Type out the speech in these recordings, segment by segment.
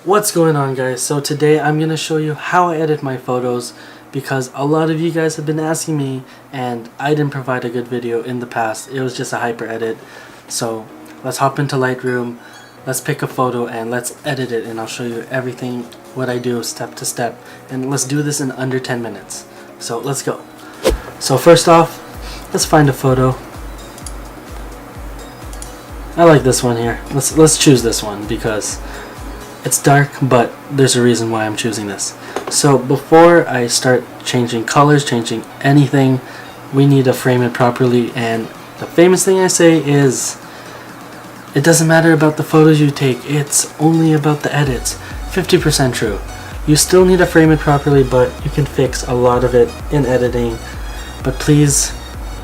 What's going on, guys? So today I'm going to show you how I edit my photos because a lot of you guys have been asking me and I didn't provide a good video in the past. It was just a hyper edit. So let's hop into Lightroom, let's pick a photo and let's edit it, and I'll show you everything, what I do step to step, and let's do this in under 10 minutes. So let's go. So first off, let's find a photo. I like this one here. Let's choose this one because it's dark, but there's a reason why I'm choosing this. So before I start changing colors, changing anything, we need to frame it properly. And the famous thing I say is, it doesn't matter about the photos you take, it's only about the edits. 50% true. You still need to frame it properly, but you can fix a lot of it in editing. But please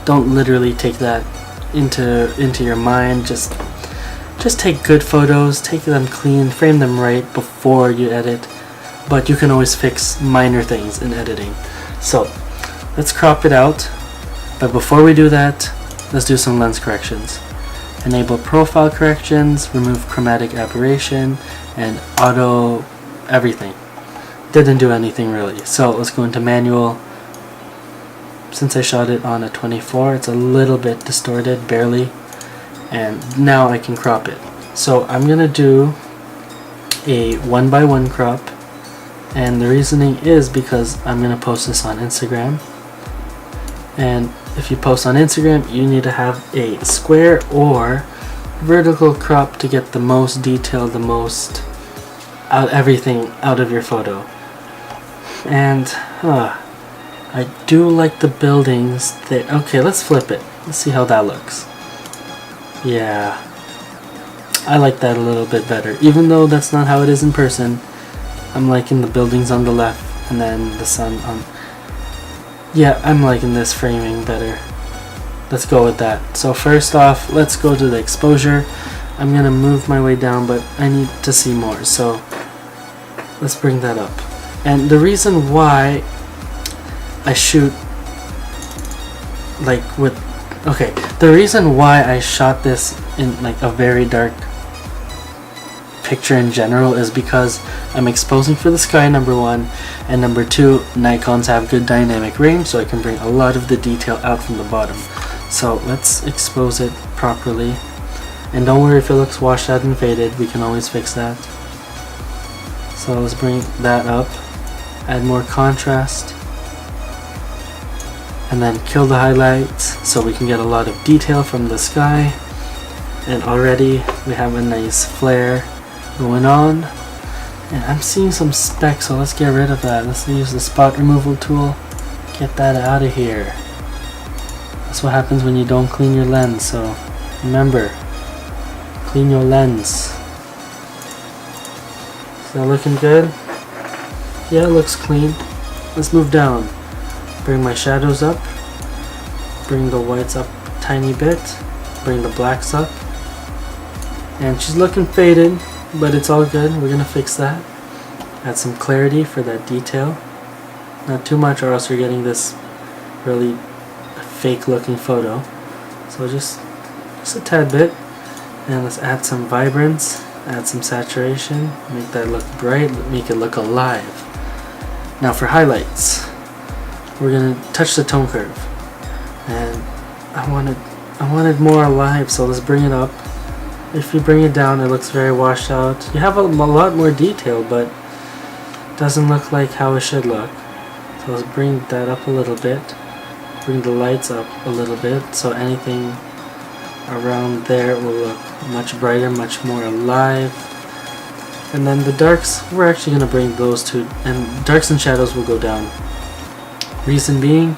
don't literally take that into your mind. Just take good photos, take them clean, frame them right before you edit, but you can always fix minor things in editing. So let's crop it out, but before we do that, let's do some lens corrections. Enable profile corrections, remove chromatic aberration, and auto everything. Didn't do anything really. So let's go into manual. Since I shot it on a 24, it's a little bit distorted, barely. And now I can crop it. So I'm gonna do a 1:1 crop, and the reasoning is because I'm gonna post this on Instagram, and if you post on Instagram you need to have a square or vertical crop to get the most detail, the most everything out of your photo. And I do like the buildings there. Okay, let's flip it, let's see how that looks. Yeah, I like that a little bit better, even though that's not how it is in person. I'm liking the buildings on the left and then the sun on. Yeah, I'm liking this framing better. Let's go with that. So first off, let's go to the exposure. I'm gonna move my way down, but I need to see more, so let's bring that up. And the reason why I shoot like with the reason why I shot this in like a very dark picture in general is because I'm exposing for the sky, number one, and number two, Nikons have good dynamic range, so I can bring a lot of the detail out from the bottom. So let's expose it properly, and don't worry if it looks washed out and faded, we can always fix that. So let's bring that up, add more contrast, and then kill the highlights so we can get a lot of detail from the sky. And already we have a nice flare going on, and I'm seeing some specks, so let's get rid of that. Let's use the spot removal tool, get that out of here. That's what happens when you don't clean your lens, so remember, clean your lens. Is that looking good? Yeah, it looks clean. Let's move down. Bring my shadows up, bring the whites up a tiny bit, bring the blacks up, and she's looking faded, but it's all good, we're gonna fix that. Add some clarity for that detail, not too much or else you're getting this really fake looking photo. So just a tad bit, and let's add some vibrance, add some saturation, make that look bright, make it look alive. Now for highlights, we're gonna touch the tone curve, and I wanted more alive, so let's bring it up. If you bring it down, it looks very washed out. You have a lot more detail, but it doesn't look like how it should look. So let's bring that up a little bit, bring the lights up a little bit, so anything around there will look much brighter, much more alive. And then the darks, we're actually gonna bring those two, and darks and shadows will go down. Reason being,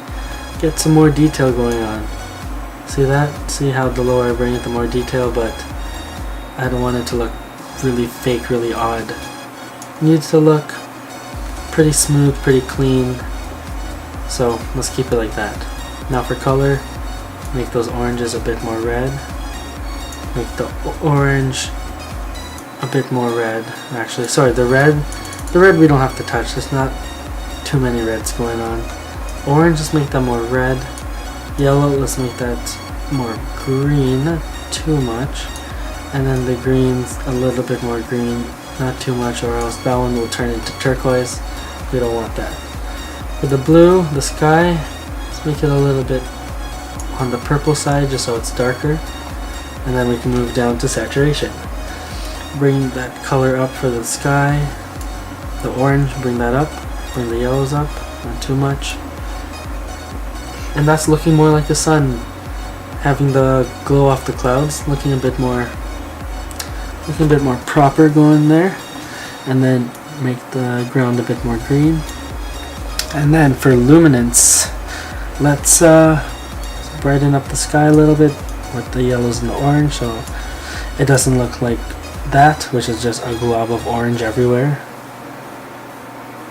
get some more detail going on. See that? See how the lower I bring it, the more detail, but I don't want it to look really fake, really odd. It needs to look pretty smooth, pretty clean. So let's keep it like that. Now for color, make those oranges a bit more red. Make the orange a bit more red. Actually, sorry, the red we don't have to touch. There's not too many reds going on. Orange, let's make that more red. Yellow, let's make that more green, not too much. And then the greens, a little bit more green. not too much, or else that one will turn into turquoise. We don't want that. For the blue, the sky, let's make it a little bit on the purple side just so it's darker, and then we can move down to saturation. Bring that color up for the sky. The orange, bring that up. Bring the yellows up, not too much. And that's looking more like the sun, having the glow off the clouds, looking a bit more proper going there. And then make the ground a bit more green. And then for luminance, let's brighten up the sky a little bit with the yellows and the orange, so it doesn't look like that, which is just a glob of orange everywhere.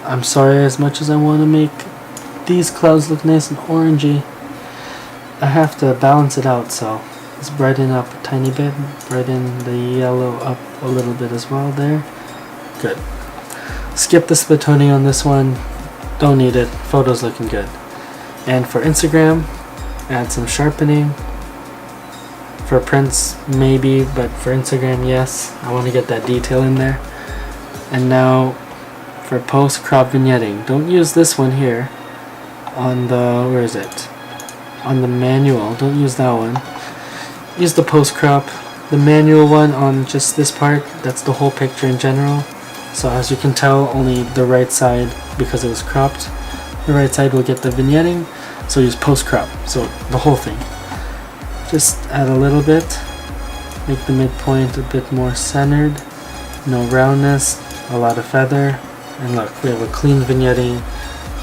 I'm sorry, as much as I want to make these clouds look nice and orangey, I have to balance it out, so let's brighten up a tiny bit, brighten the yellow up a little bit as well there. Good. Skip the split toning on this one, don't need it, photo's looking good. And for Instagram, add some sharpening. For prints, maybe, but for Instagram, yes. I want to get that detail in there. And now, for post crop vignetting, don't use this one here. On the, where is it? On the manual, don't use that one. Use the post crop. The manual one on just this part, that's the whole picture in general. So as you can tell, only the right side, because it was cropped, the right side will get the vignetting. So use post crop, so the whole thing. Just add a little bit, make the midpoint a bit more centered, no roundness, a lot of feather, and look, we have a clean vignetting,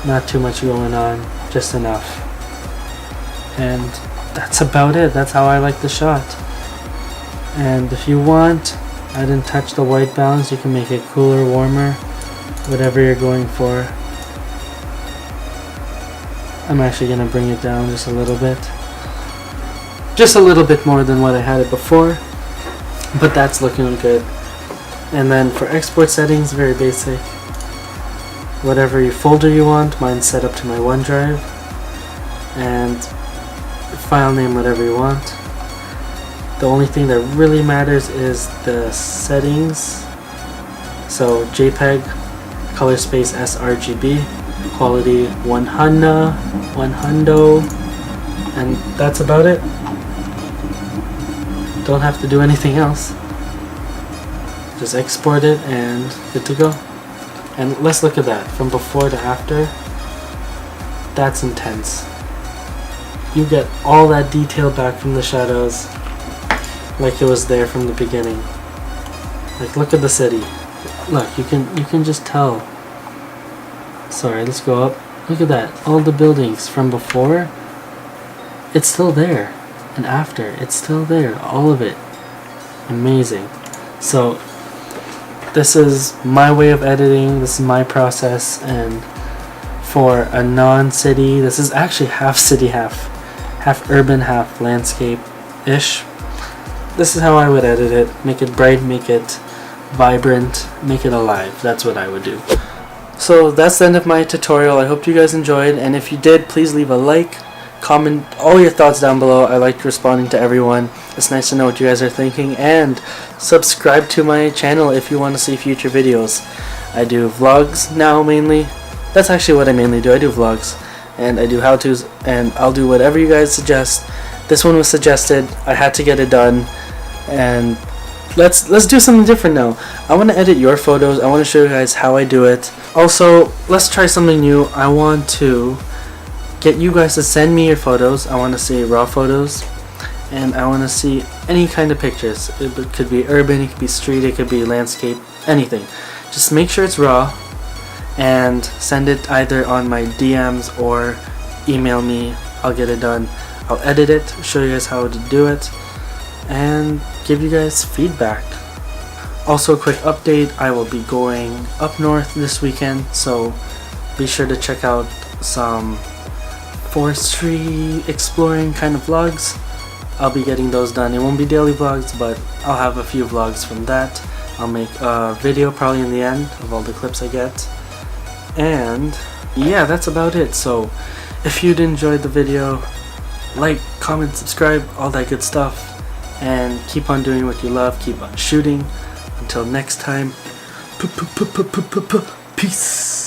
not too much going on, just enough. And that's about it, that's how I like the shot. And if you want, I didn't touch the white balance, you can make it cooler, warmer, whatever you're going for. I'm actually going to bring it down just a little bit. Just a little bit more than what I had it before, but that's looking good. And then for export settings, very basic. Whatever folder you want, mine's set up to my OneDrive. And file name, whatever you want. The only thing that really matters is the settings. So JPEG, color space sRGB, quality 100, and that's about it. Don't have to do anything else. Just export it and good to go. And let's look at that from before to after. That's intense. You get all that detail back from the shadows like it was there from the beginning. Like, look at the city. Look, you can just tell. Sorry, let's go up. Look at that. All the buildings from before, it's still there. And after, it's still there, all of it. Amazing. So this is my way of editing, this is my process, and for a non-city, this is actually half city, half urban, half landscape-ish. This is how I would edit it. Make it bright, make it vibrant, make it alive. That's what I would do. So that's the end of my tutorial. I hope you guys enjoyed, and if you did, please leave a like. Comment all your thoughts down below. I like responding to everyone. It's nice to know what you guys are thinking, and subscribe to my channel if you want to see future videos. I do vlogs now mainly. That's actually what I mainly do. I do vlogs and I do how-tos, and I'll do whatever you guys suggest. This one was suggested. I had to get it done, and let's do something different now. I want to edit your photos. I want to show you guys how I do it. Also, let's try something new. I want to get you guys to send me your photos. I want to see raw photos, and I want to see any kind of pictures. It could be urban, it could be street, it could be landscape, anything. Just make sure it's raw and send it either on my DMs or email me. I'll get it done. I'll edit it, show you guys how to do it, and give you guys feedback. Also, a quick update, I will be going up north this weekend, so be sure to check out some forestry exploring kind of vlogs. I'll be getting those done. It won't be daily vlogs, but I'll have a few vlogs from that. I'll make a video probably in the end of all the clips I get. And yeah, that's about it. So if you'd enjoyed the video, like, comment, subscribe, all that good stuff, and keep on doing what you love, keep on shooting. Until next time, Peace.